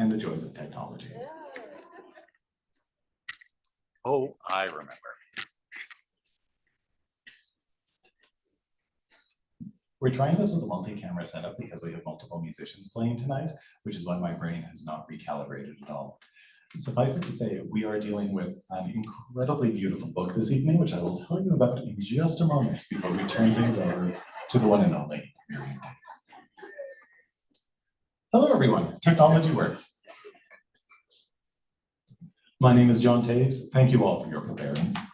and the joys of technology. Oh, I remember. We're trying this with a multi-camera setup because we have multiple musicians playing tonight, which is why my brain has not recalibrated at all. Suffice it to say, we are dealing with an incredibly beautiful book this evening, which I will tell you about in just a moment before we turn things over to the one and only Miriam Toews. Hello, everyone. Technology works. My name is John Toews. Thank you all for your forbearance.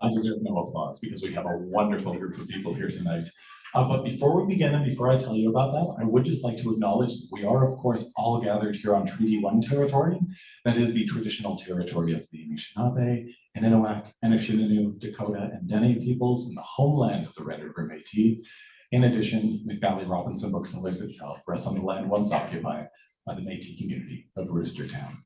I deserve no applause because we have a wonderful group of people here tonight. But before we begin and before I tell you about that, I would just like to acknowledge that we are, of course, all gathered here on Treaty 1 territory. That is the traditional territory of the Anishinaabe, Innuit, Anishinaabe, Dakota, and Dene peoples in the homeland of the Red River Métis. In addition, McNally Robinson Booksellers itself rests on the land once occupied by the Métis community of Roostertown.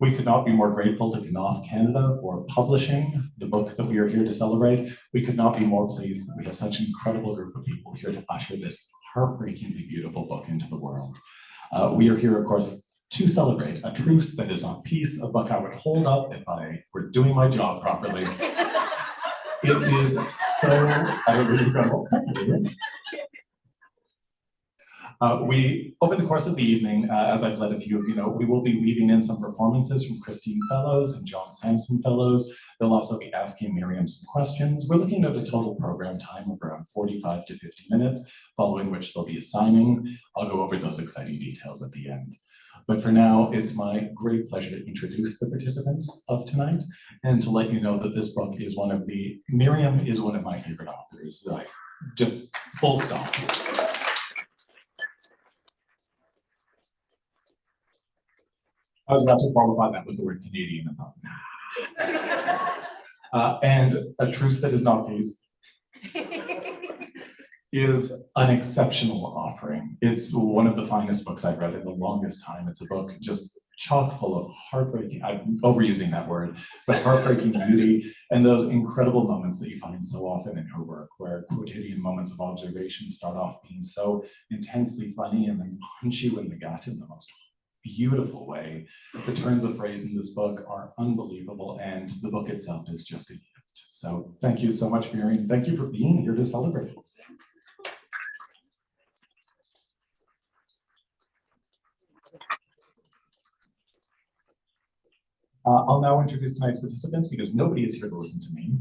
We could not be more grateful to Knopf Canada for publishing the book that we are here to celebrate. We could not be more pleased that we have such an incredible group of people here to usher this heartbreakingly beautiful book into the world. We are here, of course, to celebrate a truce that is on peace, a book I would hold up if I were doing my job properly. It is so, I don't really know. Over the course of the evening, as I've let a few of you know, we will be weaving in some performances from Christine Fellows and John Samson Fellows. They'll also be asking Miriam some questions. We're looking at a total program time of around 45 to 50 minutes, following which there'll be a signing. I'll go over those exciting details at the end. But for now, it's my great pleasure to introduce the participants of tonight and to let you know that this book is Miriam is one of my favorite authors, like just full stop. I was about to qualify that with the word Canadian and thought, nah. And A Truce That Is Not Peace is an exceptional offering. It's one of the finest books I've read in the longest time. It's a book just chock full of heartbreaking, I'm overusing that word, but heartbreaking beauty and those incredible moments that you find so often in her work, where quotidian moments of observation start off being so intensely funny and then punch you in the gut in the most beautiful way. The turns of phrase in this book are unbelievable, and the book itself is just a gift. So thank you so much, Miriam. Thank you for being here to celebrate. I'll now introduce tonight's participants because nobody is here to listen to me.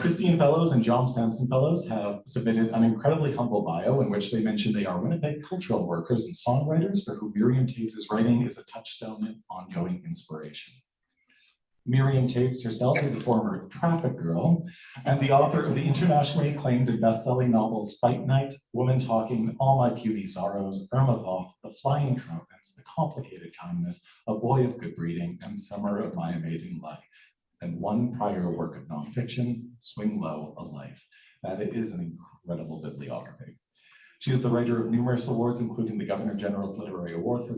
Christine Fellows and John Samson Fellows have submitted an incredibly humble bio in which they mention they are Winnipeg cultural workers and songwriters for whom Miriam Toews' writing is a touchstone and ongoing inspiration. Miriam Toews herself is a former traffic girl and the author of the internationally acclaimed and best-selling novels Fight Night, Woman Talking, All My Puny Sorrows, Irma Voth, The Flying Trumpets, The Complicated Kindness, A Boy of Good Breeding, and Summer of My Amazing Luck, and one prior work of nonfiction, Swing Low, A Life. That is an incredible bibliography. She is the writer of numerous awards, including the Governor General's Literary Award for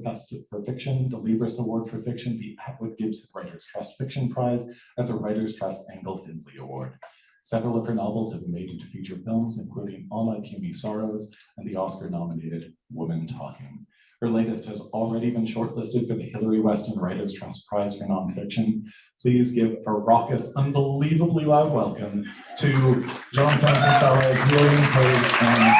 Fiction, the Libris Award for Fiction, the Atwood Gibson Writers Trust Fiction Prize, and the Writers Trust Engel Findlay Award. Several of her novels have been made into feature films, including All My Puny Sorrows and the Oscar-nominated Woman Talking. Her latest has already been shortlisted for the Hillary Weston Writers Trust Prize for Nonfiction. Please give a raucous, unbelievably loud welcome to John Samson Fellows, Miriam Toews, and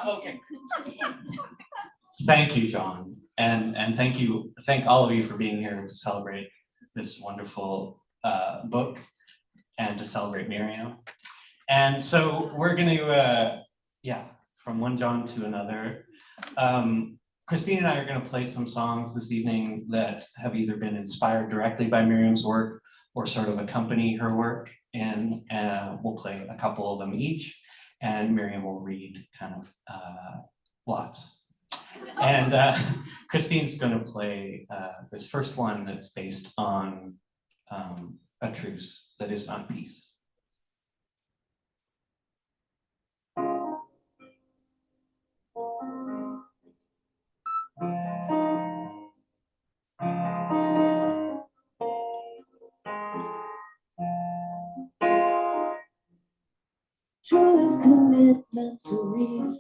okay. Thank you, John, and thank all of you for being here to celebrate this wonderful book and to celebrate Miriam. And so we're going to, from one John to another. Christine and I are going to play some songs this evening that have either been inspired directly by Miriam's work or sort of accompany her work, and we'll play a couple of them each, and Miriam will read kind of lots. And Christine's going to play this first one that's based on A Truce That Is Not Peace.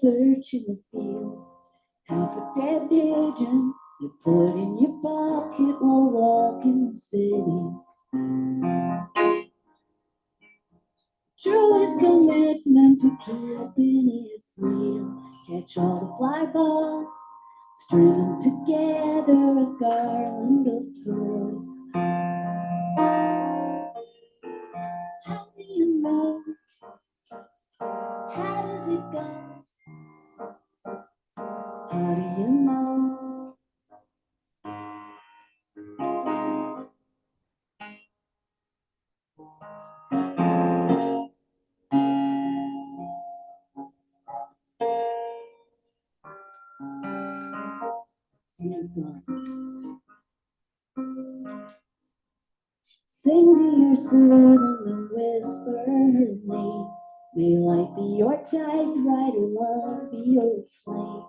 searching the field. Half a dead pigeon you put in your pocket while walking the city. True is commitment to keeping it real. Catch all the fly balls, string together a garland of pearls. How do you know? How does it go? How do you know? Sing to yourself and then whisper her name. May light be your typewriter, love be your flame.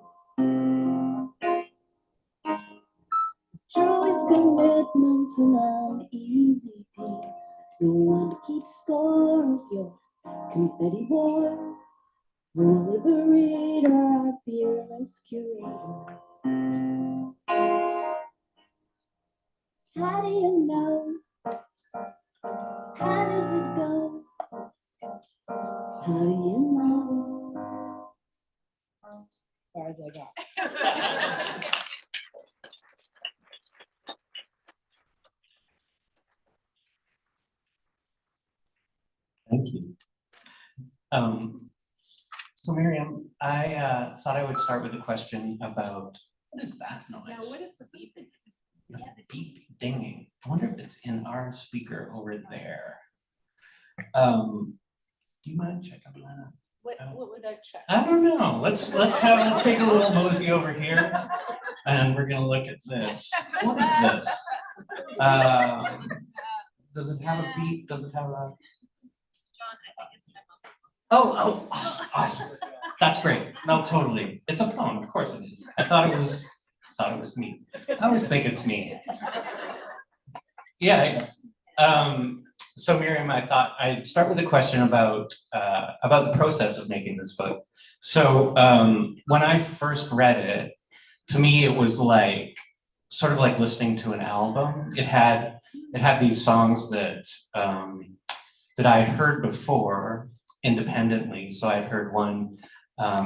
Joy's commitments and uneasy peace. No one to keep score of your confetti war. The liberator, our fearless curator. How do you know? How does it go? How do you know? As far as I got. Thank you. So Miriam, I thought I would start with a question about, what is that noise? Now, what is the beep? The beep dinging. I wonder if it's in our speaker over there. Do you mind checking that? What would I check? I don't know. Let's take a little mosey over here, and we're gonna look at this. What is this? Does it have a beep? Does it have a? John, I think it's my mom. Oh, awesome. That's great. No, totally. It's a phone. Of course it is. I thought it was me. I always think it's me. Yeah. So Miriam, I thought I'd start with a question about the process of making this book. So when I first read it, to me it was like sort of like listening to an album. It had these songs that I had heard before independently. So I'd heard one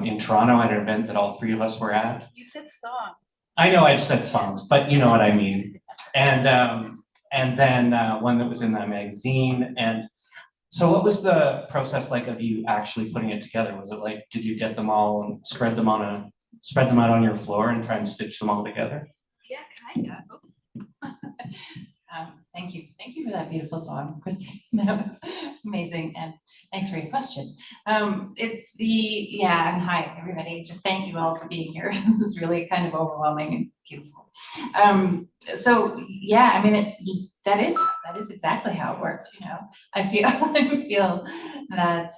in Toronto at an event that all three of us were at. You said songs. I know I've said songs, but you know what I mean. And then one that was in that magazine. And so what was the process like of you actually putting it together? Was it like, did you get them all and spread them out on your floor and try and stitch them all together? Yeah, kinda. Thank you. Thank you for that beautiful song, Christine. That was amazing. And thanks for your question. And hi, everybody. Just thank you all for being here. This is really kind of overwhelming and beautiful. So yeah, I mean, that is exactly how it worked. You know, I feel that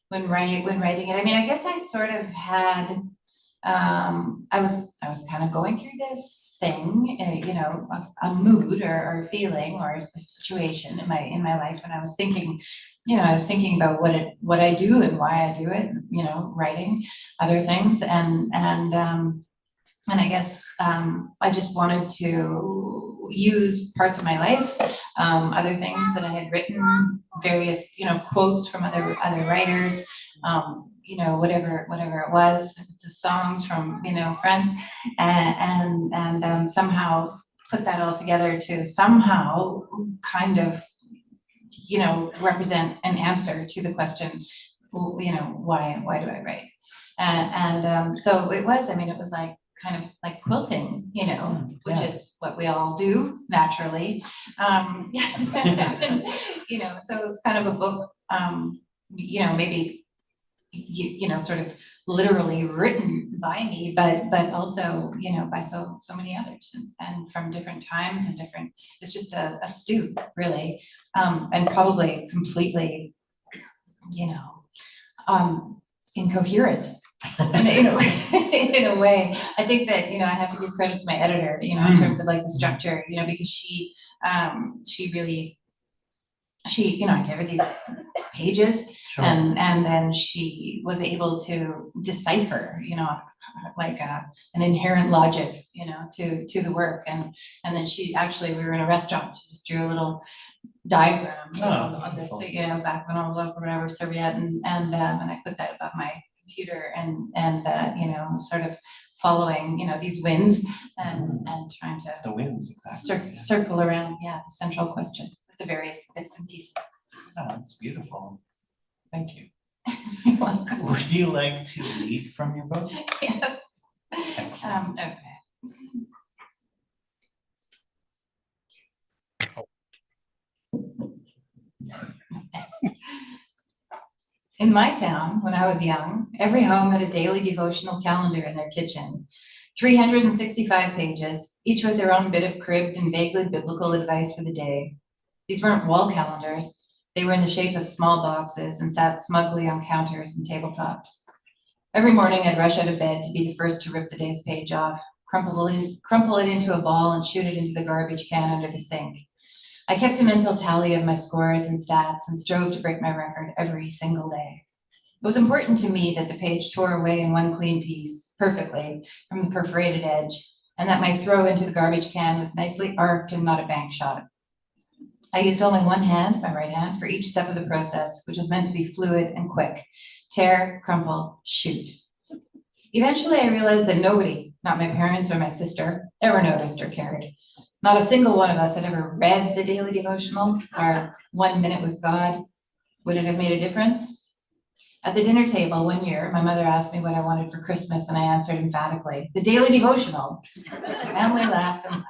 when writing it, I mean, I guess I sort of had, I was kind of going through this thing, you know, a mood or a feeling or a situation in my life, and I was thinking, you know, about what I do and why I do it, you know, writing other things, and I guess I just wanted to use parts of my life, other things that I had written, various, you know, quotes from other writers, you know, whatever it was, songs from, you know, friends, and somehow put that all together to somehow kind of, you know, represent an answer to the question, you know, why do I write? So it was, I mean, it was like kind of like quilting, you know, which is what we all do naturally. You know, so it's kind of a book, you know, maybe you know, sort of literally written by me, but also, you know, by so many others, and from different times and different, it's just a stew, really, and probably completely, you know, incoherent in a way. I think that, you know, I have to give credit to my editor, you know, in terms of like the structure, you know, because she really, you know, I gave her these pages. Sure. And then she was able to decipher, like an inherent logic, to the work. And then we were in a restaurant, she just drew a little diagram on this, beautiful. back of an envelope or whatever, serviette, and I put that above my computer and sort of following, these winds and trying to The winds, exactly. Yeah. circle around, the central question with the various bits and pieces. Oh, that's beautiful. Thank you. You're welcome. Would you like to read from your book? Yes. Excellent. Okay. In my town, when I was young, every home had a daily devotional calendar in their kitchen. 365 pages, each with their own bit of cribbed and vaguely biblical advice for the day. These weren't wall calendars. They were in the shape of small boxes and sat smugly on counters and tabletops. Every morning I'd rush out of bed to be the first to rip the day's page off, crumple it into a ball and shoot it into the garbage can under the sink. I kept a mental tally of my scores and stats and strove to break my record every single day. It was important to me that the page tore away in one clean piece, perfectly, from the perforated edge, and that my throw into the garbage can was nicely arced and not a bank shot. I used only one hand, my right hand, for each step of the process, which was meant to be fluid and quick. Tear, crumple, shoot. Eventually, I realized that nobody, not my parents or my sister, ever noticed or cared. Not a single one of us had ever read the daily devotional, our 1 minute with God. Would it have made a difference? At the dinner table one year, my mother asked me what I wanted for Christmas, and I answered emphatically, the daily devotional. The family laughed and laughed.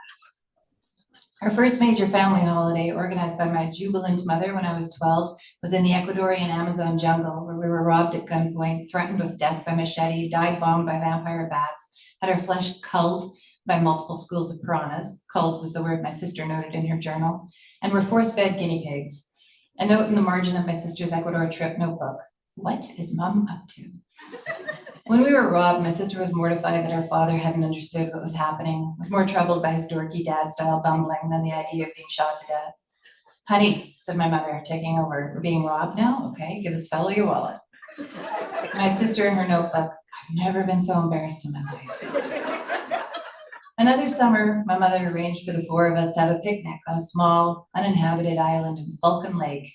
Our first major family holiday, organized by my jubilant mother when I was 12, was in the Ecuadorian Amazon jungle, where we were robbed at gunpoint, threatened with death by machete, dive bombed by vampire bats, had our flesh culled by multiple schools of piranhas, culled was the word my sister noted in her journal, and were force-fed guinea pigs. A note in the margin of my sister's Ecuador trip notebook. What is Mom up to? When we were robbed, my sister was mortified that our father hadn't understood what was happening, was more troubled by his dorky dad-style bumbling than the idea of being shot to death. Honey, said my mother, taking over, we're being robbed now? Okay, give this fellow your wallet. My sister in her notebook, I've never been so embarrassed in my life. Another summer, my mother arranged for the four of us to have a picnic on a small, uninhabited island in Falcon Lake.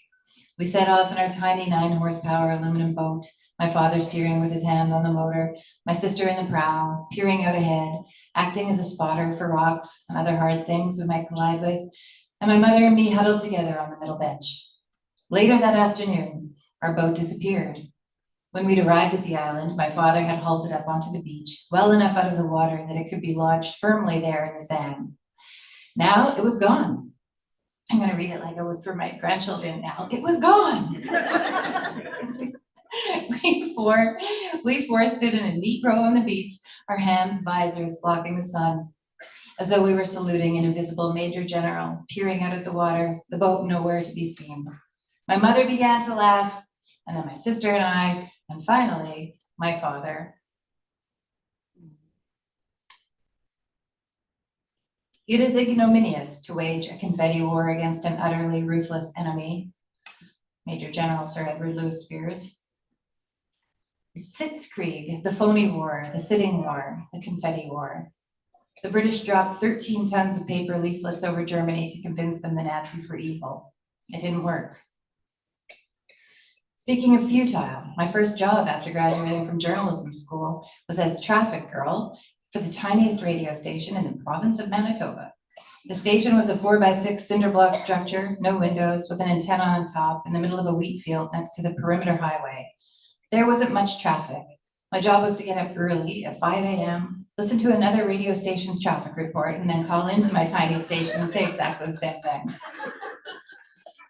We set off in our tiny 9-horsepower aluminum boat, my father steering with his hand on the motor, my sister in the prow, peering out ahead, acting as a spotter for rocks and other hard things we might collide with, and my mother and me huddled together on the middle bench. Later that afternoon, our boat disappeared. When we'd arrived at the island, my father had hauled it up onto the beach, well enough out of the water that it could be lodged firmly there in the sand. Now it was gone. I'm going to read it like I would for my grandchildren now. It was gone. We four stood in a neat row on the beach, our hands visors blocking the sun, as though we were saluting an invisible major general, peering out at the water, the boat nowhere to be seen. My mother began to laugh, and then my sister and I, and finally, my father. It is ignominious to wage a confetti war against an utterly ruthless enemy. Major General Sir Edward Louis Spears. Sitzkrieg, the phony war, the sitting war, the confetti war. The British dropped 13 tons of paper leaflets over Germany to convince them the Nazis were evil. It didn't work. Speaking of futile, my first job after graduating from journalism school was as traffic girl for the tiniest radio station in the province of Manitoba. The station was a 4x6 cinder block structure, no windows, with an antenna on top in the middle of a wheat field next to the perimeter highway. There wasn't much traffic. My job was to get up early at 5 a.m., listen to another radio station's traffic report, and then call into my tiny station and say exactly the same thing.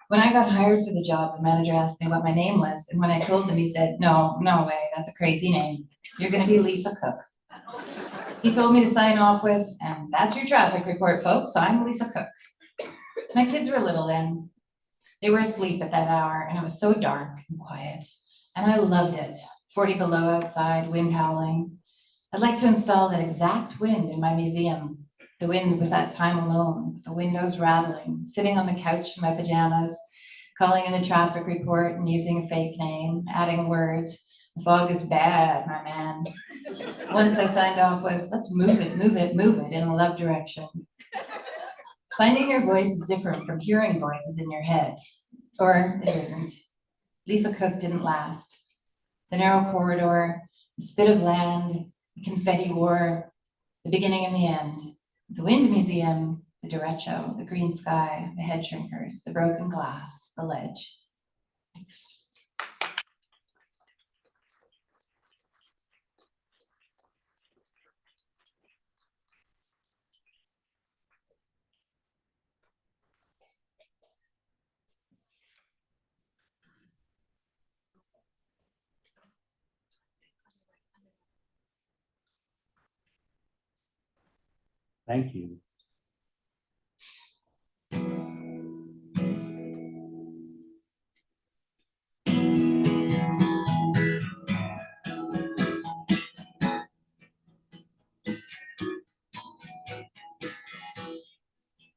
When I got hired for the job, the manager asked me what my name was, and when I told him, he said, no way, that's a crazy name. You're gonna be Lisa Cook. He told me to sign off with, and that's your traffic report, folks, I'm Lisa Cook. My kids were little then. They were asleep at that hour, and it was so dark and quiet, and I loved it. 40 below outside, wind howling. I'd like to install that exact wind in my museum. The wind with that time alone, the windows rattling, sitting on the couch in my pajamas, calling in the traffic report and using a fake name, adding words. The fog is bad, my man. Once I signed off with, let's move it, move it, move it in a love direction. Finding your voice is different from hearing voices in your head. Or it isn't. Lisa Cook didn't last. The narrow corridor, the spit of land, the confetti war, the beginning and the end, the wind museum, the derecho, the green sky, the head shrinkers, the broken glass, the ledge. Thanks. Thank you.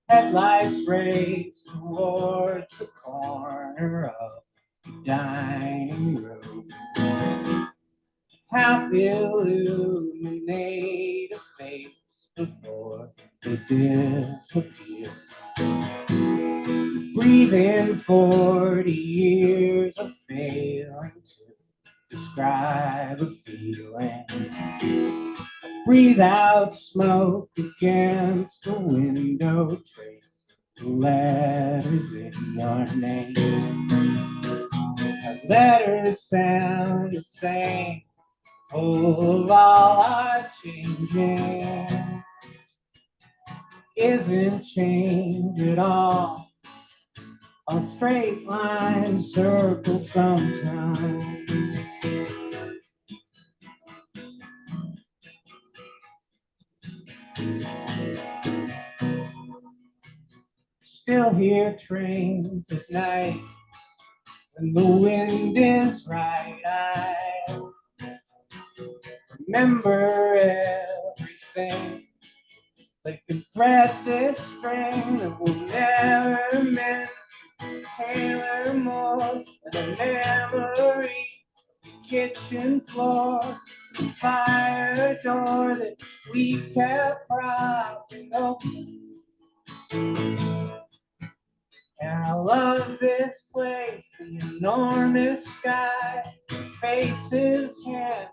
Headlights race towards the corner of the dining room. Half illuminate a face before they disappear. Breathe in 40 years of failing to describe a feeling. Breathe out smoke against the window, trace the letters in your name. Our letters sound the same, full of all our changing. Isn't change at all a straight line circle sometimes? Still hear trains at night when the wind is right. I remember everything. They can thread this string that will never mend. Tailor more than a memory. The kitchen floor, the fire door that we kept propping open. And I love this place, the enormous sky, faces, hands,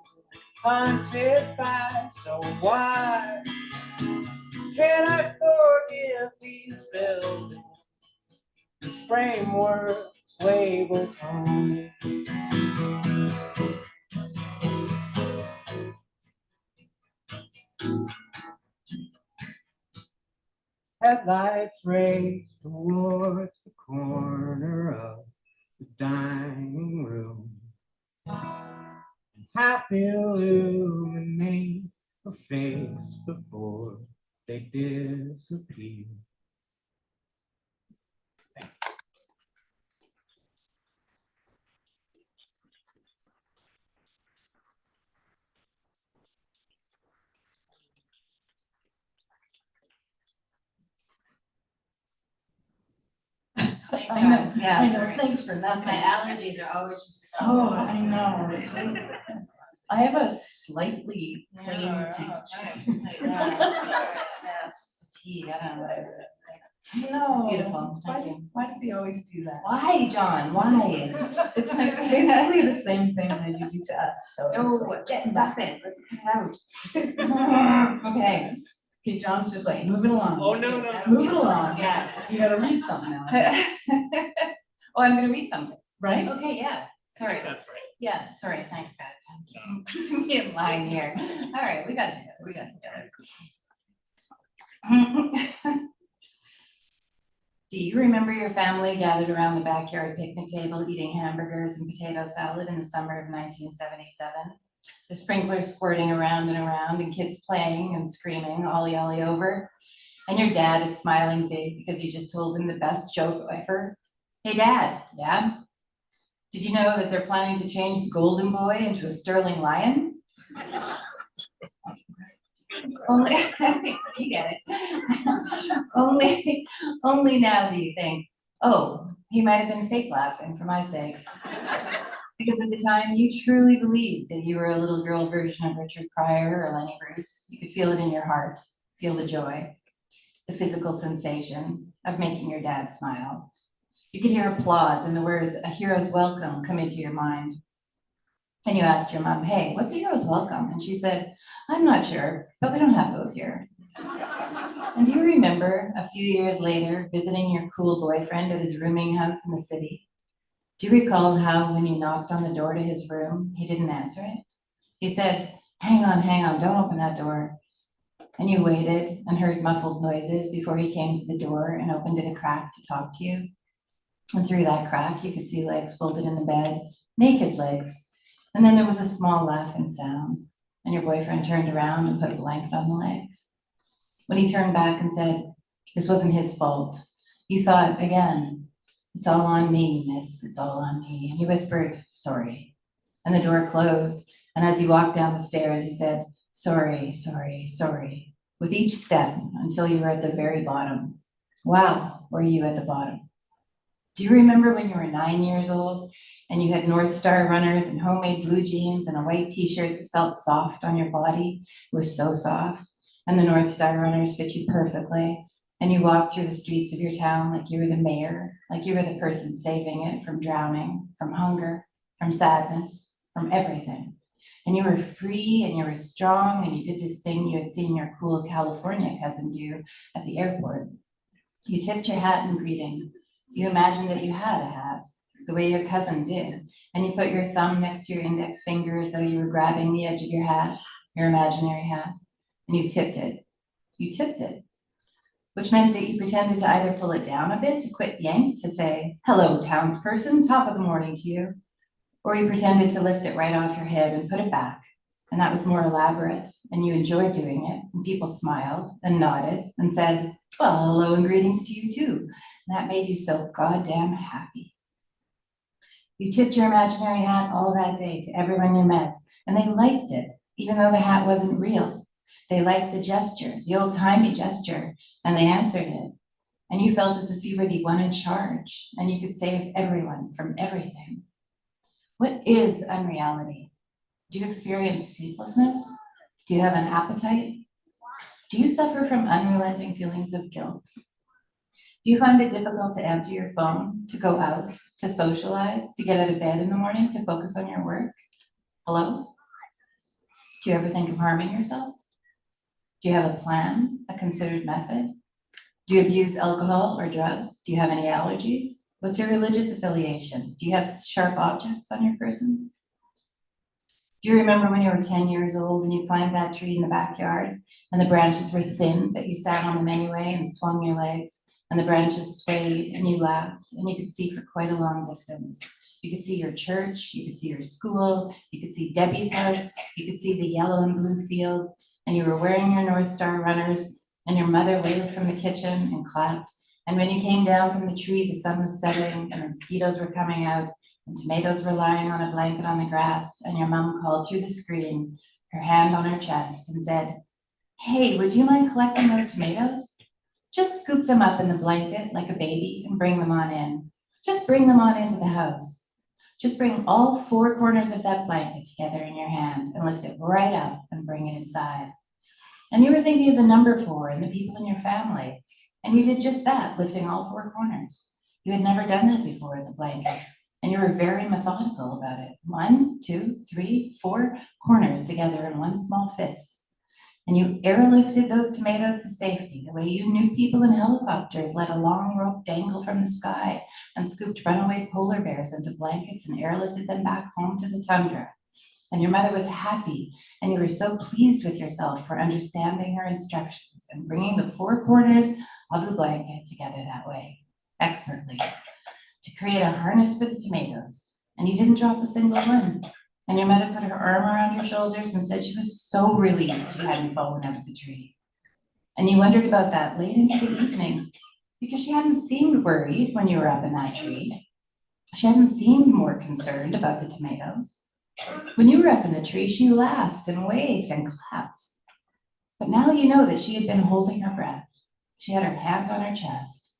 haunted by. So why can't I forgive these buildings, these frameworks labeled home? Headlights race towards the corner of the dining room. Half illuminate a face before they disappear. Thanks, I know, John. Yeah, I know, sorry. thanks for nothing. My allergies are always just so. Oh, I know. I have a slightly plain. Yeah, picture. it's just fatigue, I don't know what it is. No. Beautiful, Why, thank you. why does he always do that? Why, John, why? It's basically the same thing that you do to us, so. No, it's like, just stop stop it, let's cut it out. Okay, okay, John's just like, move it along. Oh, no. Move it along. Yeah. You gotta read something now. Oh, I'm gonna read something. Right? Okay, yeah, sorry. That's right. Yeah, sorry, thanks, guys. Keep me in line here. All right, we got it, Do you remember your family gathered around the backyard picnic table eating hamburgers and potato salad in the summer of 1977? The sprinklers squirting around and around and kids playing and screaming ollie ollie over. And your dad is smiling big because you just told him the best joke ever. Hey Dad, yeah? Did you know that they're planning to change the golden boy into a sterling lion? Only, you get it. Only now do you think, Oh, he might have been fake laughing for my sake. Because at the time, you truly believed that you were a little girl version of Richard Pryor or Lenny Bruce. You could feel it in your heart, feel the joy, the physical sensation of making your dad smile. You could hear applause and the words, "a hero's welcome," come into your mind. And you asked your mom, "Hey, what's a hero's welcome?" And she said, "I'm not sure, but we don't have those here." And do you remember a few years later visiting your cool boyfriend at his rooming house in the city? Do you recall how when you knocked on the door to his room, he didn't answer it? He said, hang on, don't open that door." And you waited and heard muffled noises before he came to the door and opened it a crack to talk to you. And through that crack, you could see legs folded in the bed, naked legs. And then there was a small laughing sound, and your boyfriend turned around and put a blanket on the legs. When he turned back and said, this wasn't his fault, you thought again, "It's all on me, miss, it's all on me." And you whispered, "Sorry." And the door closed, and as you walked down the stairs, you said, "Sorry, sorry, sorry," with each step until you were at the very bottom. Wow, were you at the bottom? Do you remember when you were 9 years old and you had North Star runners and homemade blue jeans and a white t-shirt that felt soft on your body? It was so soft. And the North Star runners fit you perfectly. And you walked through the streets of your town like you were the mayor, like you were the person saving it from drowning, from hunger, from sadness, from everything. And you were free and you were strong and you did this thing you had seen your cool California cousin do at the airport. You tipped your hat in greeting. You imagined that you had a hat, the way your cousin did, and you put your thumb next to your index finger as though you were grabbing the edge of your hat, your imaginary hat, and you tipped it. You tipped it, which meant that you pretended to either pull it down a bit to quit yank to say, "Hello, townsperson, top of the morning to you," or you pretended to lift it right off your head and put it back, and that was more elaborate, and you enjoyed doing it, and people smiled and nodded and said, "Well, hello and greetings to you too." And that made you so goddamn happy. You tipped your imaginary hat all that day to everyone you met, and they liked it, even though the hat wasn't real. They liked the gesture, the old-timey gesture, and they answered it. And you felt as if you were the one in charge, and you could save everyone from everything. What is unreality? Do you experience sleeplessness? Do you have an appetite? Do you suffer from unrelenting feelings of guilt? Do you find it difficult to answer your phone, to go out, to socialize, to get out of bed in the morning, to focus on your work? Hello? Do you ever think of harming yourself? Do you have a plan, a considered method? Do you abuse alcohol or drugs? Do you have any allergies? What's your religious affiliation? Do you have sharp objects on your person? Do you remember when you were 10 years old and you climbed that tree in the backyard and the branches were thin, but you sat on them anyway and swung your legs and the branches swayed and you laughed and you could see for quite a long distance? You could see your church, you could see your school, you could see Debbie's house, you could see the yellow and blue fields, and you were wearing your North Star runners, and your mother waved from the kitchen and clapped. And when you came down from the tree, the sun was setting and the mosquitoes were coming out and tomatoes were lying on a blanket on the grass, and your mom called through the screen, her hand on her chest, and said, "Hey, would you mind collecting those tomatoes? Just scoop them up in the blanket like a baby and bring them on in. Just bring them on into the house. Just bring all four corners of that blanket together in your hand and lift it right up and bring it inside." And you were thinking of the number 4 and the people in your family. And you did just that, lifting all 4 corners. You had never done that before with the blanket. And you were very methodical about it. 1, 2, 3, 4 corners together in one small fist. And you airlifted those tomatoes to safety, the way you knew people in helicopters let a long rope dangle from the sky and scooped runaway polar bears into blankets and airlifted them back home to the tundra. And your mother was happy, and you were so pleased with yourself for understanding her instructions and bringing the 4 corners of the blanket together that way, expertly, to create a harness for the tomatoes. And you didn't drop a single one. And your mother put her arm around your shoulders and said she was so relieved you hadn't fallen out of the tree. And you wondered about that late into the evening, because she hadn't seemed worried when you were up in that tree. She hadn't seemed more concerned about the tomatoes. When you were up in the tree, she laughed and waved and clapped. But now you know that she had been holding her breath. She had her hand on her chest.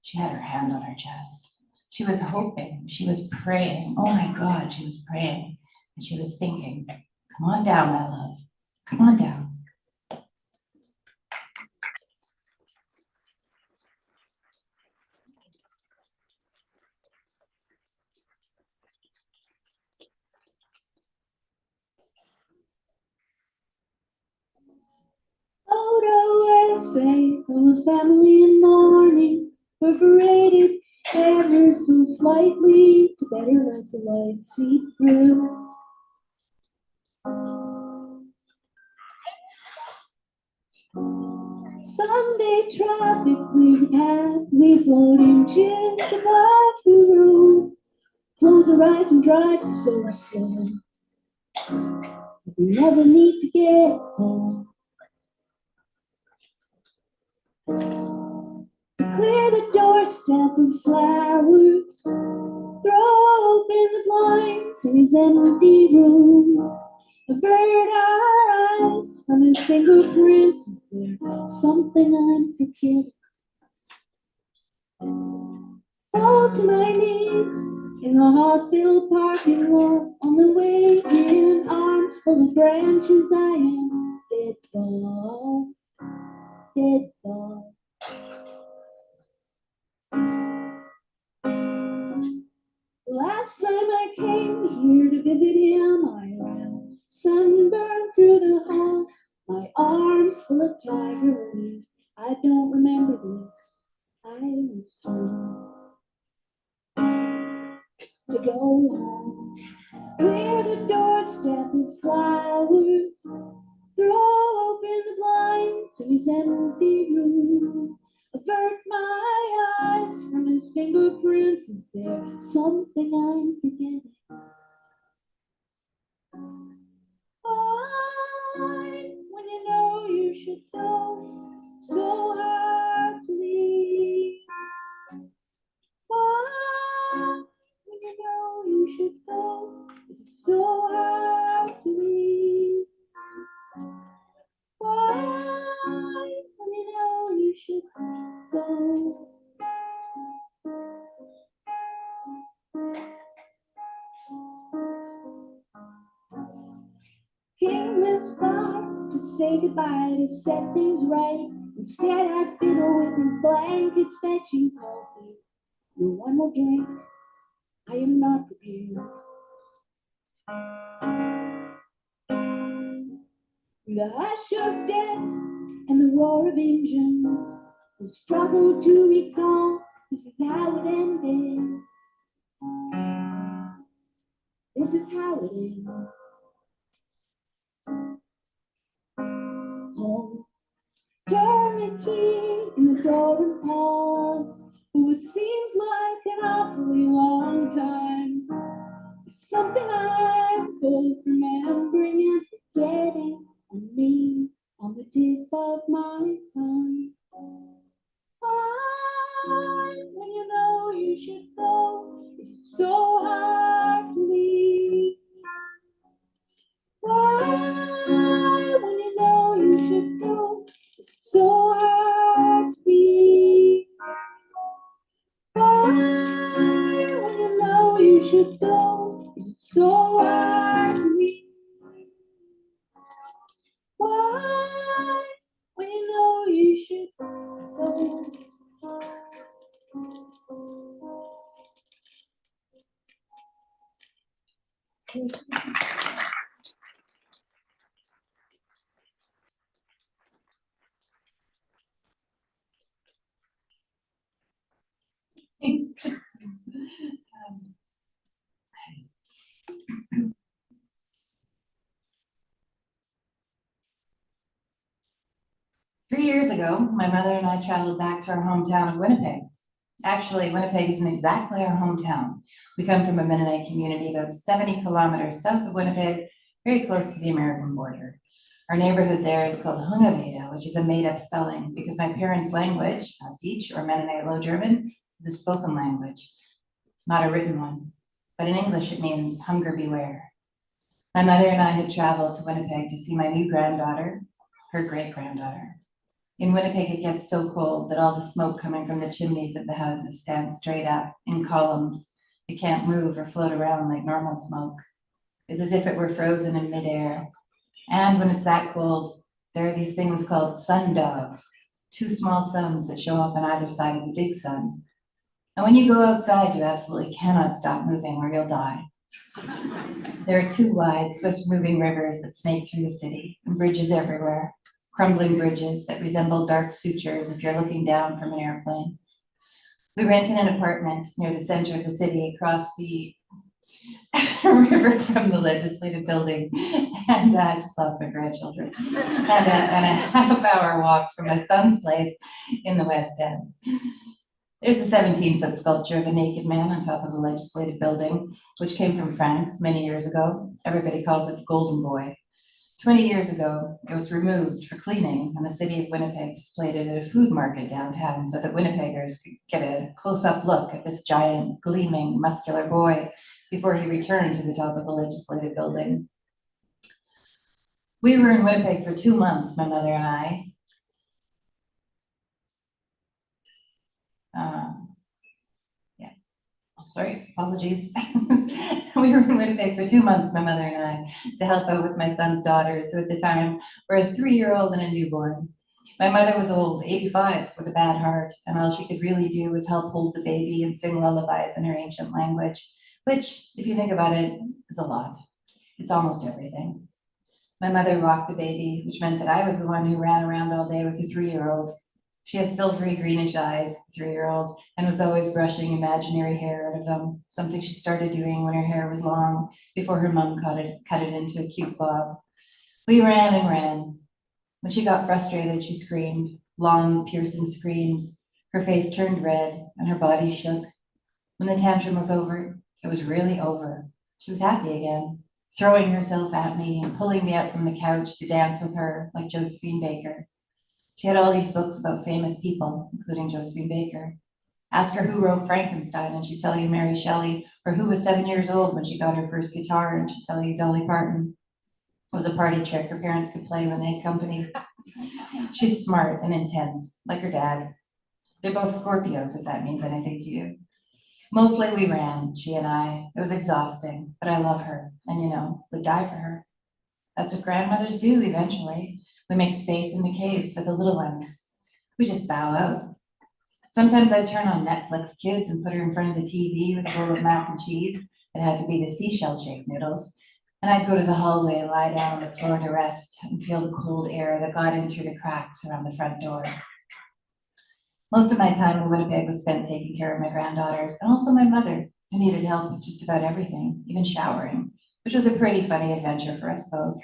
She had her hand on her chest. She was hoping, she was praying. Oh my God, she was praying. And she was thinking, come on down, my love. Come on down. Photo essay of a family in mourning, perforated ever so slightly to better let the light seep through. Sunday traffic clear path, we floating chins above the road. Close our eyes and drive so slow. We never need to get home. Clear the doorstep of flowers. Throw open the blinds in his empty room. Avert our eyes from his fingerprints. Is there something I'm forgetting? Fall to my knees in the hospital parking lot. On the way in, arms full of branches. I am dead fall, dead fall. Last time I came here to visit him, I ran sunburned through the hall. My arms full of tiger wings. I don't remember this. I was told to go home. Clear the doorstep with flowers. Throw open the blinds in his empty room. Avert my eyes from his fingerprints. Is there something I'm forgetting? Why, when you know you should go, it's so hard to leave. Why, when you know you should go, is it so hard to leave? Why, when you know you should go? Came this far to say goodbye, to set things right. Instead, I fiddle with his blankets, fetching coffee. No one will drink. I am not prepared. The hush of deaths and the roar of engines will struggle to recall. This is how it ended. This is how it ends. Home. Turn the key in the door and pause for what seems like an awfully long time. There's something I'm both remembering and forgetting on me, on the tip of my tongue. Why, when you know you should go, is it so hard to leave? Why, when you know you should go, is it so hard to leave? Why, when you know you should go, is it so hard to leave? Why, when you know you should go? Thanks, Kristen. 3 years ago, my mother and I traveled back to our hometown of Winnipeg. Actually, Winnipeg isn't exactly our hometown. We come from a Mennonite community about 70 kilometers south of Winnipeg, very close to the American border. Our neighborhood there is called Hungaveda, which is a made-up spelling because my parents' language, Teach or Mennonite Low German, is a spoken language, not a written one. But in English, it means hunger beware. My mother and I had traveled to Winnipeg to see my new granddaughter, her great-granddaughter. In Winnipeg, it gets so cold that all the smoke coming from the chimneys of the houses stands straight up in columns. It can't move or float around like normal smoke. It's as if it were frozen in midair. And when it's that cold, there are these things called sundogs, 2 small suns that show up on either side of the big suns. And when you go outside, you absolutely cannot stop moving or you'll die. There are 2 wide, swift-moving rivers that snake through the city, and bridges everywhere, crumbling bridges that resemble dark sutures if you're looking down from an airplane. We rented an apartment near the center of the city across the river from the legislative building, and I just lost my grandchildren, and a half-hour walk from my son's place in the West End. There's a 17-foot sculpture of a naked man on top of the legislative building, which came from France many years ago. Everybody calls it the Golden Boy. 20 years ago, it was removed for cleaning, and the city of Winnipeg displayed it at a food market downtown so that Winnipeggers could get a close-up look at this giant, gleaming, muscular boy before he returned to the top of the legislative building. We were in Winnipeg for 2 months, my mother and I. Sorry, apologies. We were in Winnipeg for 2 months, my mother and I, to help out with my son's daughters, who at the time were a 3-year-old and a newborn. My mother was old, 85, with a bad heart, and all she could really do was help hold the baby and sing lullabies in her ancient language, which, if you think about it, is a lot. It's almost everything. My mother rocked the baby, which meant that I was the one who ran around all day with the 3-year-old. She has silvery greenish eyes, 3-year-old, and was always brushing imaginary hair out of them, something she started doing when her hair was long, before her mom cut it into a cute bob. We ran and ran. When she got frustrated, she screamed, long, piercing screams. Her face turned red, and her body shook. When the tantrum was over, it was really over. She was happy again, throwing herself at me and pulling me up from the couch to dance with her like Josephine Baker. She had all these books about famous people, including Josephine Baker. Ask her who wrote Frankenstein and she'd tell you Mary Shelley, or who was 7 years old when she got her first guitar and she'd tell you Dolly Parton. It was a party trick her parents could play when they had company. She's smart and intense, like her dad. They're both Scorpios, if that means anything to you. Mostly we ran, she and I. It was exhausting, but I love her, and we'd die for her. That's what grandmothers do eventually. We make space in the cave for the little ones. We just bow out. Sometimes I'd turn on Netflix Kids and put her in front of the TV with a bowl of mac and cheese. It had to be the seashell-shaped noodles. And I'd go to the hallway and lie down on the floor to rest and feel the cold air that got in through the cracks around the front door. Most of my time in Winnipeg was spent taking care of my granddaughters and also my mother, who needed help with just about everything, even showering, which was a pretty funny adventure for us both.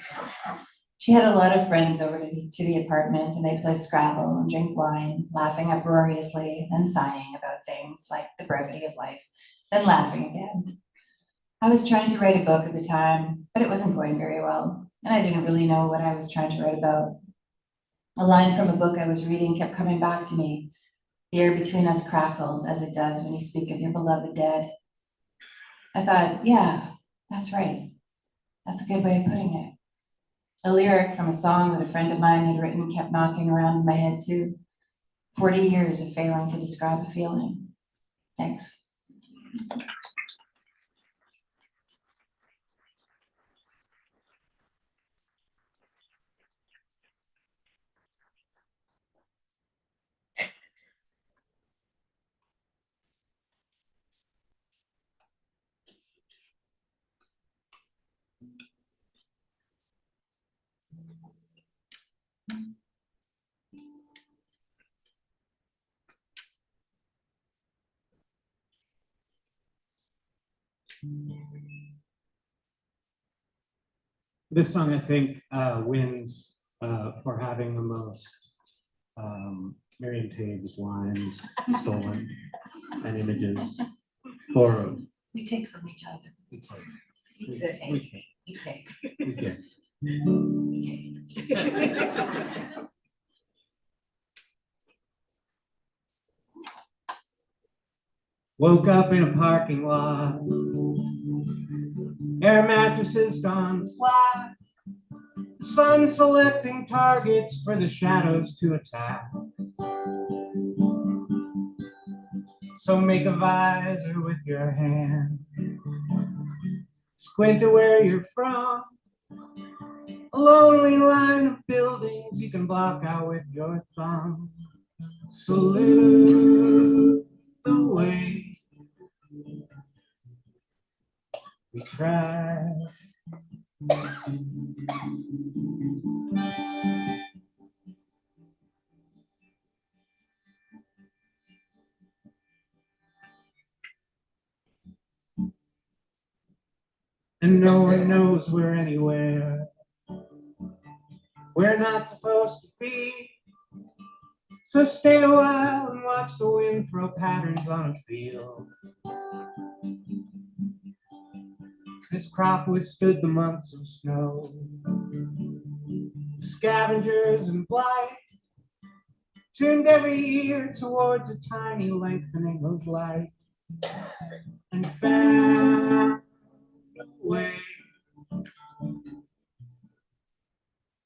She had a lot of friends over to the apartment, and they'd play Scrabble and drink wine, laughing uproariously and sighing about things like the brevity of life, then laughing again. I was trying to write a book at the time, but it wasn't going very well, and I didn't really know what I was trying to write about. A line from a book I was reading kept coming back to me. The air between us crackles, as it does when you speak of your beloved dead. I thought, yeah, that's right. That's a good way of putting it. A lyric from a song that a friend of mine had written kept knocking around in my head too. 40 years of failing to describe a feeling. Thanks. This song, I think, wins for having the most Miriam Toews lines stolen and images. For We take from each other. we take. We We take. take. We take. We take. We take. Woke up in a parking lot. Air mattresses gone flat. sun selecting targets for the shadows to attack. So make a visor with your hand. Squint to where you're from. A lonely line of buildings you can block out with your thumb. Salute the way we try. And no one knows we're anywhere we're not supposed to be. So stay a while and watch the wind throw patterns on a field. This crop withstood the months of snow. Scavengers and blight tuned every year towards a tiny lengthening of light, and found a way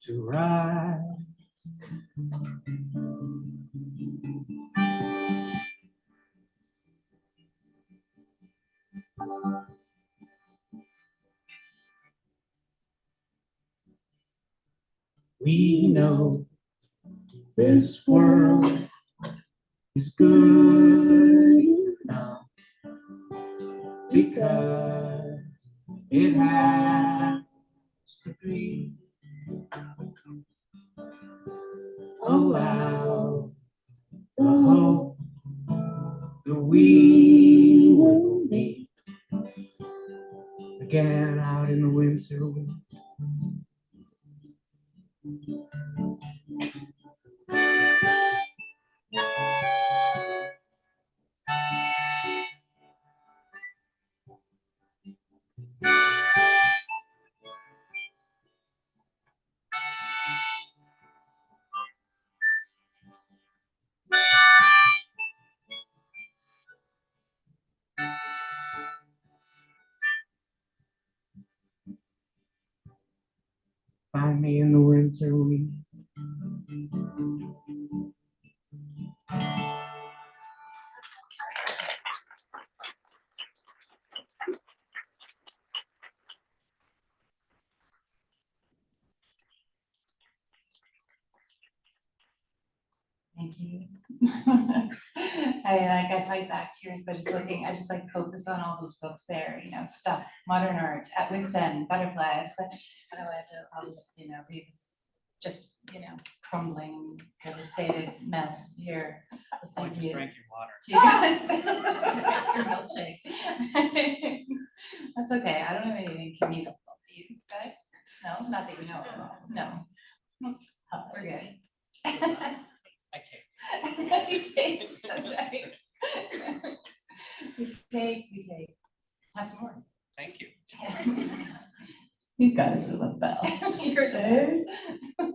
to rise. We know this world is good enough because it has to be. Allow the hope that we will meet again out in the winter wind. Find me in the winter wind. Thank you. I fight back tears, but just looking, I just like focus on all those books there, you know, stuff, modern art, at Wits End, butterflies. Otherwise, I'll just, you know, read this, just, you know, crumbling, devastated mess here. I just drank your water. Yes. Drink your milkshake. That's okay. I don't have anything communicable. Do you guys? No, not that you know of. No. We're good. I take. We take, so right. We take. Have some more. Thank you. You guys are the best. You're the best.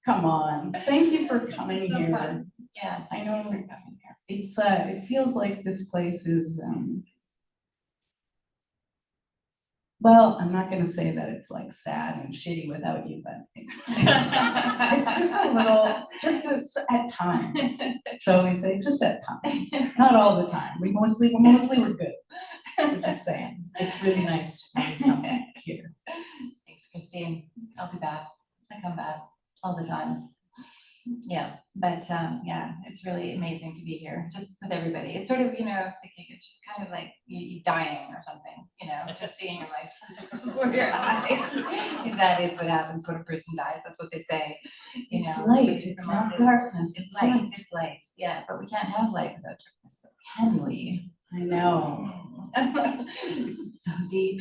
Come on, thank you for This is coming so here. fun. Yeah, I thank you know. for coming here. It's, it feels like this place is, well, I'm not gonna say that it's like sad and shitty without you, but it's just a little, at times, shall we say, just at times, not all the time. Mostly we're good. I'm just saying, it's really nice to come here. Thanks, Christine. I'll be back. I come back all the time. Yeah, but yeah, it's really amazing to be here, just with everybody. It's sort of, you know, I was thinking it's just kind of like you dying or something, you know, just seeing your life before your eyes. If that is what happens when a person dies, that's what they say. You It's know, light, which it's from all not this- darkness. It's light, it's light, yeah, but we can't have light without darkness, so can we? I know. So deep.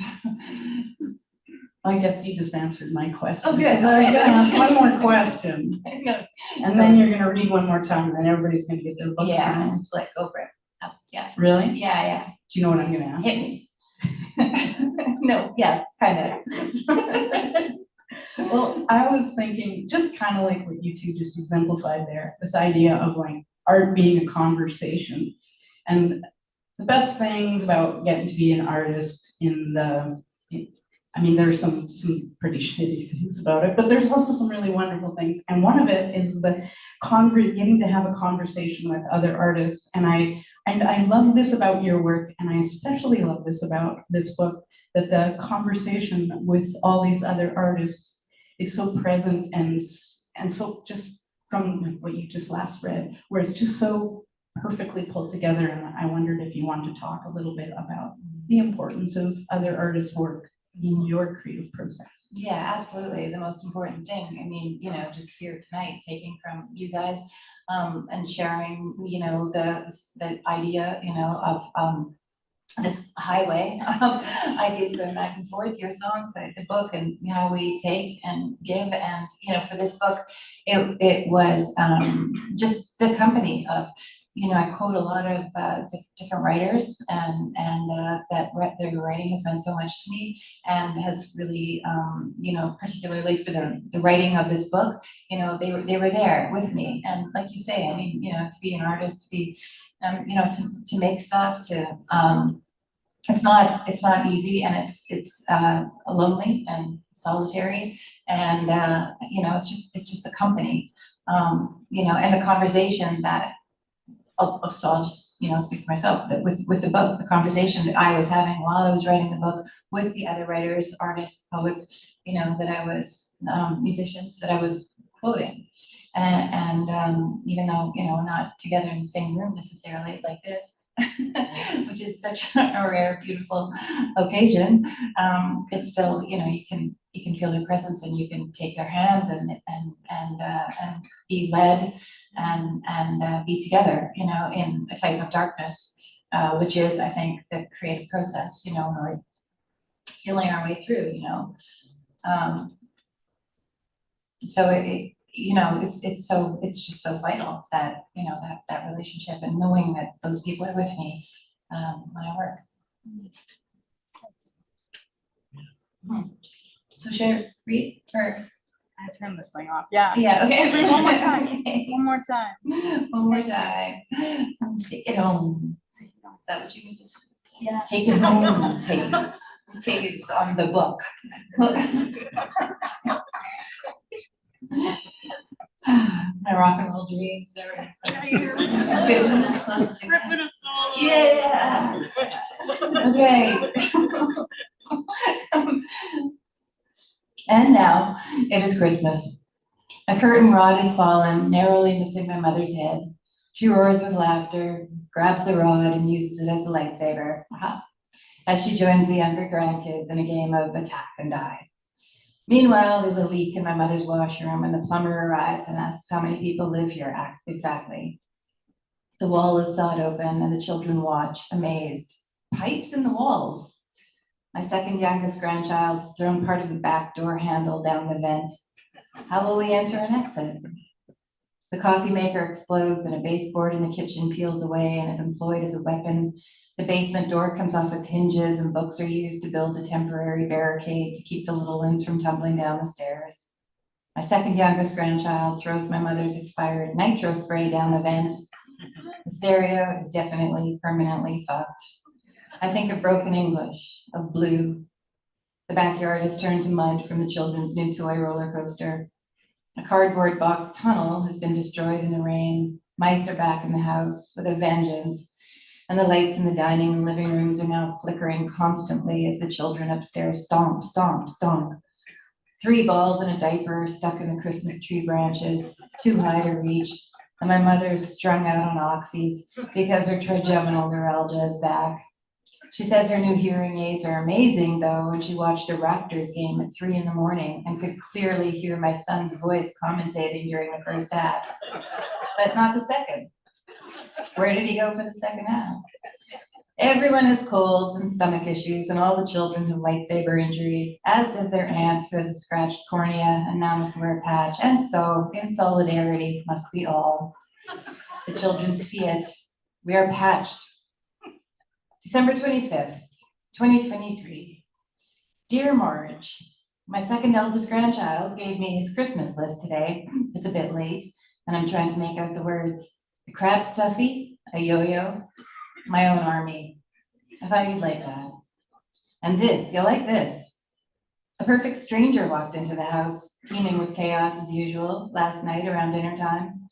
I guess you just answered my question. Oh, good. Because I was gonna ask one more question, No, and then you're gonna read one more time, and then everybody's gonna get their books yeah, signed. just like go for it. Yeah, Really? yeah. Do you know what I'm gonna ask? Hit me. No, yes, kind of. Well, I was thinking, just kind of like what you two just exemplified there, this idea of like art being a conversation. And the best things about getting to be an artist I mean, there are some pretty shitty things about it, but there's also some really wonderful things. And one of it is the getting to have a conversation with other artists. And I love this about your work, and I especially love this about this book, that the conversation with all these other artists is so present and so just from like what you just last read, where it's just so perfectly pulled together. And I wondered if you want to talk a little bit about the importance of other artists' work in your creative process. Yeah, absolutely. The most important thing. I mean, just here tonight, taking from you guys, and sharing, the idea, of this highway of ideas going back and forth, your songs, the book, and how we take and give. And for this book, it was just the company of, I quote a lot of different writers, and that their writing has meant so much to me, and has really, particularly for the writing of this book, they were there with me. And like you say, I mean, to be an artist, to be, to make stuff, it's not easy, and it's lonely and solitary, and it's just the company, and the conversation that. So I'll just, speak for myself, that with the book, the conversation that I was having while I was writing the book with the other writers, artists, poets, that I was, musicians that I was quoting. And even though, we're not together in the same room necessarily like this, which is such a rare, beautiful occasion, it's still, you can feel their presence, and you can take their hands and be led and be together, in a type of darkness, which is, I think, the creative process, we're feeling our way through, so it's just so vital that, that relationship, and knowing that those people are with me, when I work. So should I read, or? I turned this thing off. Yeah. Yeah, okay. Read one more time. One more time. One more time. Take it home. Is that what you used to say? Yeah. Take it home, tapes. Tapes on the book. My rock and roll dreams are. This is good. This is close to. Ripping a solo. Yeah. Okay. And now it is Christmas. A curtain rod has fallen, narrowly missing my mother's head. She roars with laughter, grabs the rod, and uses it as a lightsaber. Aha. As she joins the younger grandkids in a game of attack and die. Meanwhile, there's a leak in my mother's washroom, and the plumber arrives and asks how many people live here exactly. The wall is sawed open, and the children watch, amazed. Pipes in the walls. My second youngest grandchild has thrown part of the back door handle down the vent. How will we enter and exit? The coffee maker explodes, and a baseboard in the kitchen peels away and is employed as a weapon. The basement door comes off its hinges, and books are used to build a temporary barricade to keep the little ones from tumbling down the stairs. My second youngest grandchild throws my mother's expired nitro spray down the vent. The stereo is definitely permanently fucked. I think of broken English, of blue. The backyard has turned to mud from the children's new toy roller coaster. A cardboard box tunnel has been destroyed in the rain. Mice are back in the house with a vengeance. And the lights in the dining and living rooms are now flickering constantly as the children upstairs stomp, stomp, stomp. 3 balls in a diaper are stuck in the Christmas tree branches, too high to reach, and my mother is strung out on oxys because her trigeminal neuralgia is back. She says her new hearing aids are amazing, though, and she watched a Raptors game at 3 in the morning and could clearly hear my son's voice commentating during the first half, but not the second. Where did he go for the second half? Everyone has colds and stomach issues, and all the children have lightsaber injuries, as does their aunt, who has a scratched cornea and now must wear a patch, and so, in solidarity, must we all. The children's fiat, we are patched. December 25th, 2023. Dear Marge, my second eldest grandchild gave me his Christmas list today. It's a bit late, and I'm trying to make out the words. A crab stuffy, a yo-yo, my own army. I thought you'd like that. And this, you'll like this. A perfect stranger walked into the house, teeming with chaos as usual, last night around dinner time.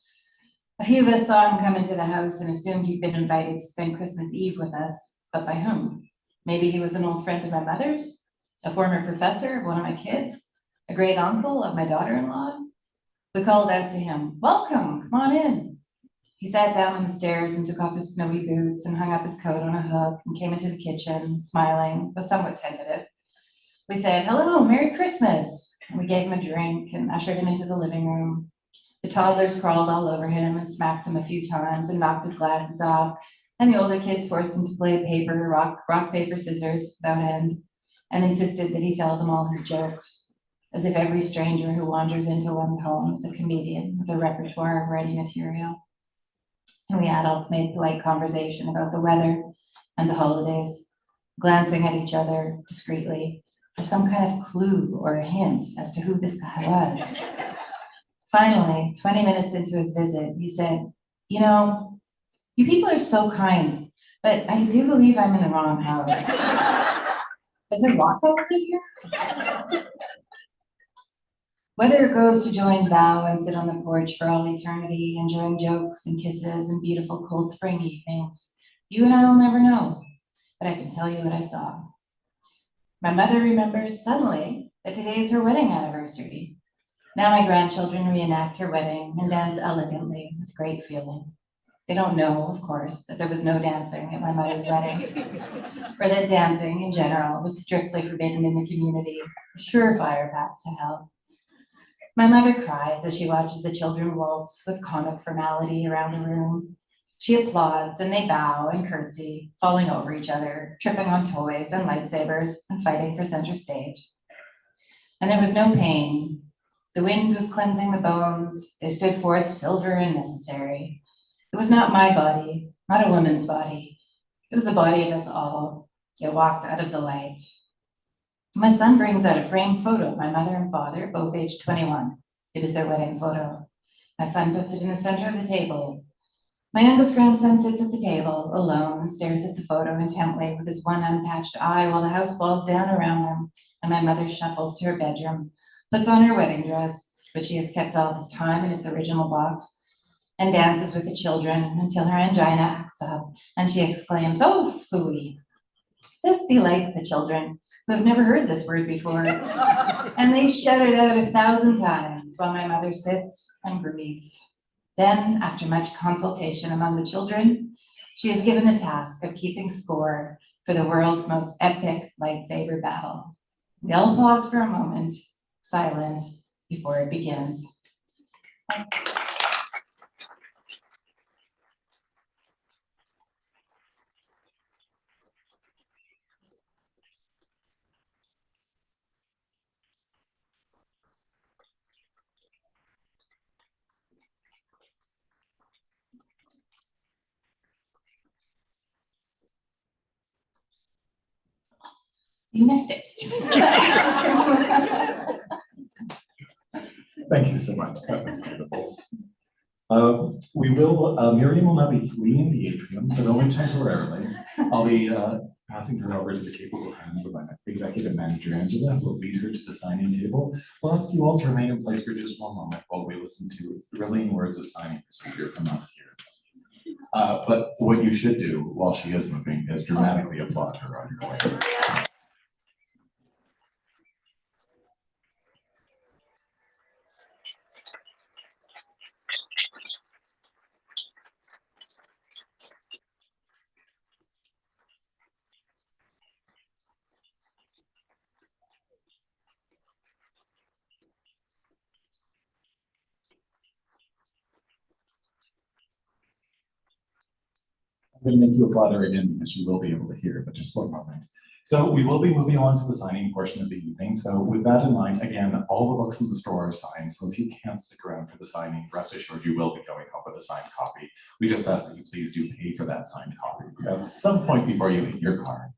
A few of us saw him come into the house and assumed he'd been invited to spend Christmas Eve with us, but by whom? Maybe he was an old friend of my mother's, a former professor of one of my kids, a great uncle of my daughter-in-law. We called out to him, "Welcome, come on in." He sat down on the stairs and took off his snowy boots and hung up his coat on a hook and came into the kitchen, smiling, but somewhat tentative. We said, "Hello, Merry Christmas." And we gave him a drink and ushered him into the living room. The toddlers crawled all over him and smacked him a few times and knocked his glasses off. And the older kids forced him to play rock, paper, scissors without end, and insisted that he tell them all his jokes, as if every stranger who wanders into one's home is a comedian with a repertoire of ready material. And we adults made polite conversation about the weather and the holidays, glancing at each other discreetly for some kind of clue or a hint as to who this guy was. Finally, 20 minutes into his visit, he said, "You know, you people are so kind, but I do believe I'm in the wrong house. Is it Rocco over here?" Whether it goes to join Thou and sit on the porch for all eternity, enjoying jokes and kisses and beautiful cold spring evenings, you and I will never know, but I can tell you what I saw. My mother remembers suddenly that today is her wedding anniversary. Now my grandchildren reenact her wedding and dance elegantly with great feeling. They don't know, of course, that there was no dancing at my mother's wedding, or that dancing in general was strictly forbidden in the community, a surefire path to hell. My mother cries as she watches the children waltz with comic formality around the room. She applauds and they bow and curtsy, falling over each other, tripping on toys and lightsabers and fighting for center stage. And there was no pain. The wind was cleansing the bones. They stood forth silver and necessary. It was not my body, not a woman's body. It was the body of us all, yet walked out of the light. My son brings out a framed photo of my mother and father, both aged 21. It is their wedding photo. My son puts it in the center of the table. My youngest grandson sits at the table, alone, and stares at the photo intently with his one unpatched eye while the house falls down around them, and my mother shuffles to her bedroom, puts on her wedding dress, which she has kept all this time in its original box, and dances with the children until her angina acts up, and she exclaims, "Oh, phooey." This delights the children, who have never heard this word before, and they shout it out 1,000 times while my mother sits and breathes. Then, after much consultation among the children, she is given the task of keeping score for the world's most epic lightsaber battle. We all pause for a moment, silent, before it begins. You missed it. Thank you so much. That was beautiful. Miriam will now be fleeing the atrium, but only temporarily. I'll be passing her over to the capable hands of my executive manager, Angela, who will lead her to the signing table. We'll ask you all to remain in place for just one moment while we listen to thrilling words of signing procedure from out here. But what you should do while she is moving is dramatically applaud her on your way. I'm going to make you applaud her again because you will be able to hear, but just for a moment. So we will be moving on to the signing portion of the evening. So with that in mind, again, all the books in the store are signed. So if you can't stick around for the signing, rest assured you will be going home with a signed copy. We just ask that you please do pay for that signed copy at some point before you hit your car.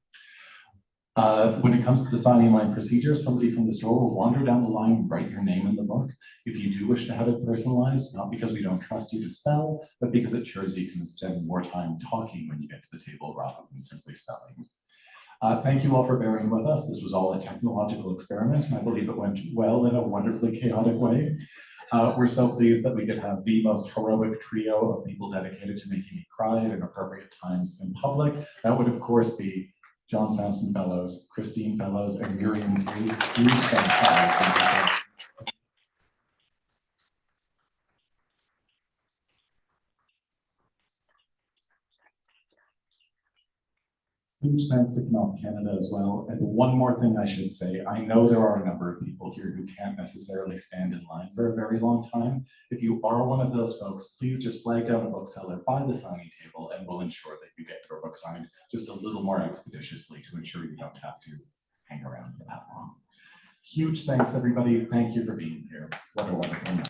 When it comes to the signing line procedure, somebody from the store will wander down the line and write your name in the book. If you do wish to have it personalized, not because we don't trust you to spell, but because it ensures you can spend more time talking when you get to the table rather than simply spelling. Thank you all for bearing with us. This was all a technological experiment, and I believe it went well in a wonderfully chaotic way. We're so pleased that we could have the most heroic trio of people dedicated to making me cry at inappropriate times in public. That would, of course, be John Samson Fellows, Christine Fellows, and Miriam Toews. Huge thanks to all of you. Huge thanks to Knopf Canada as well. And one more thing I should say, I know there are a number of people here who can't necessarily stand in line for a very long time. If you are one of those folks, please just flag down a bookseller by the signing table and we'll ensure that you get your book signed just a little more expeditiously to ensure you don't have to hang around for that long. Huge thanks, everybody. Thank you for being here. What a wonderful night.